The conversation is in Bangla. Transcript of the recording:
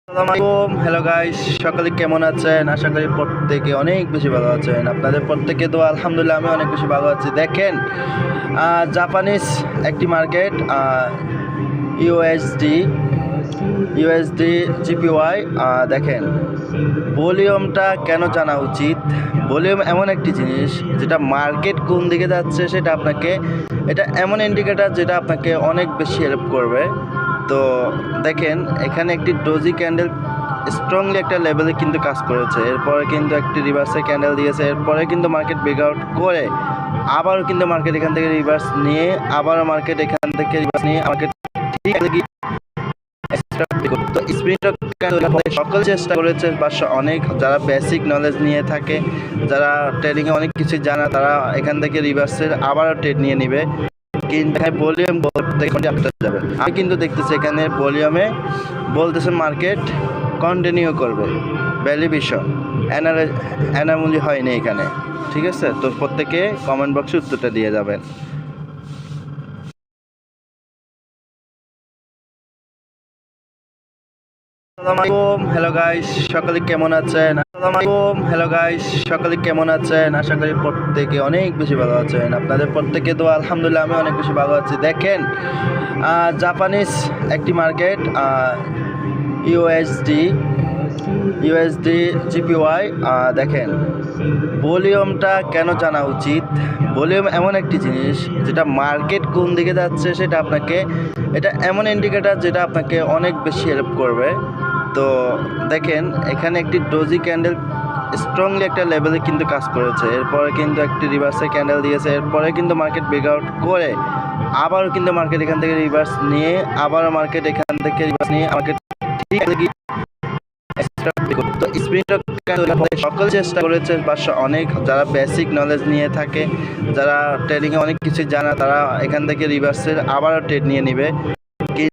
আসসালামাইকুম, হ্যালো গাইস, সকলে কেমন আছেন? আশা করি প্রত্যেকে অনেক বেশি ভালো আছেন। আপনাদের প্রত্যেকে তো আলহামদুলিল্লাহ আমি অনেক বেশি ভালো আছি। দেখেন, জাপানিজ একটি মার্কেট, ইউএসডি ইউএসডি জিপিওয়াই। দেখেন, ভলিউমটা কেন জানা উচিত? ভলিউম এমন একটি জিনিস যেটা মার্কেট কোন দিকে যাচ্ছে সেটা আপনাকে, এটা এমন ইন্ডিকেটার যেটা আপনাকে অনেক বেশি হেল্প করবে। তো দেখেন, এখানে একটি ডোজি ক্যান্ডেল স্ট্রংলি একটা লেভেলে কিন্তু কাজ করেছে, এরপরে কিন্তু একটি রিভার্সের ক্যান্ডেল দিয়েছে, এরপরে কিন্তু মার্কেট ব্রেকআউট করে আবারও কিন্তু মার্কেট এখান থেকে রিভার্স নিয়ে, আবারও মার্কেট এখান থেকে রিভার্স নিয়ে মার্কেট ঠিক তো স্প্রিন্ট সকল চেষ্টা করেছে, বা অনেক যারা বেসিক নলেজ নিয়ে থাকে, যারা ট্রেডিংয়ে অনেক কিছু জানা, তারা এখান থেকে রিভার্সের আবারও ট্রেড নিয়ে নিবে। কিন্তু ভলিউম যাবে, আমি কিন্তু দেখতেছি এখানে ভলিউমে বলতেছে মার্কেট কন্টিনিউ করবে, ভ্যালুয়েশন অ্যানামুলি হয়নি এখানে। ঠিক আছে, তো প্রত্যেকে কমেন্ট বক্সে উত্তরটা দিয়ে যাবেন। আসসালামাইকুম, হ্যালো গাইস, সকলে কেমন আছেন? আসসালামাইকুম, হ্যালো গাইস, সকলে কেমন আছেন? আশা করি প্রত্যেকে অনেক বেশি ভালো আছেন। আপনাদের প্রত্যেকে তো আলহামদুলিল্লাহ আমি অনেক বেশি ভালো আছি। দেখেন, জাপানিজ একটি মার্কেট, ইউএসডি জিপিওয়াই। দেখেন, ভলিউমটা কেন জানা উচিত? ভলিউম এমন একটি জিনিস যেটা মার্কেট কোন দিকে যাচ্ছে সেটা আপনাকে, এটা এমন ইন্ডিকেটার যেটা আপনাকে অনেক বেশি হেল্প করবে। তো দেখেন, এখানে একটি ডোজি ক্যান্ডেল স্ট্রংলি একটা লেভেলে কিন্তু কাজ করেছে, এরপরে কিন্তু একটি রিভার্সের ক্যান্ডেল দিয়েছে, এরপরে কিন্তু মার্কেট ব্রেকআউট করে আবারও কিন্তু মার্কেট এখান থেকে রিভার্স নিয়ে, আবারও মার্কেট এখান থেকে রিভার্স নিয়ে মার্কেট ঠিক তো স্প্রিন্ট সকল চেষ্টা করেছে, বা অনেক যারা বেসিক নলেজ নিয়ে থাকে, যারা ট্রেডিংয়ে অনেক কিছু জানা, তারা এখান থেকে রিভার্সের আবারও ট্রেড নিয়ে নিবে।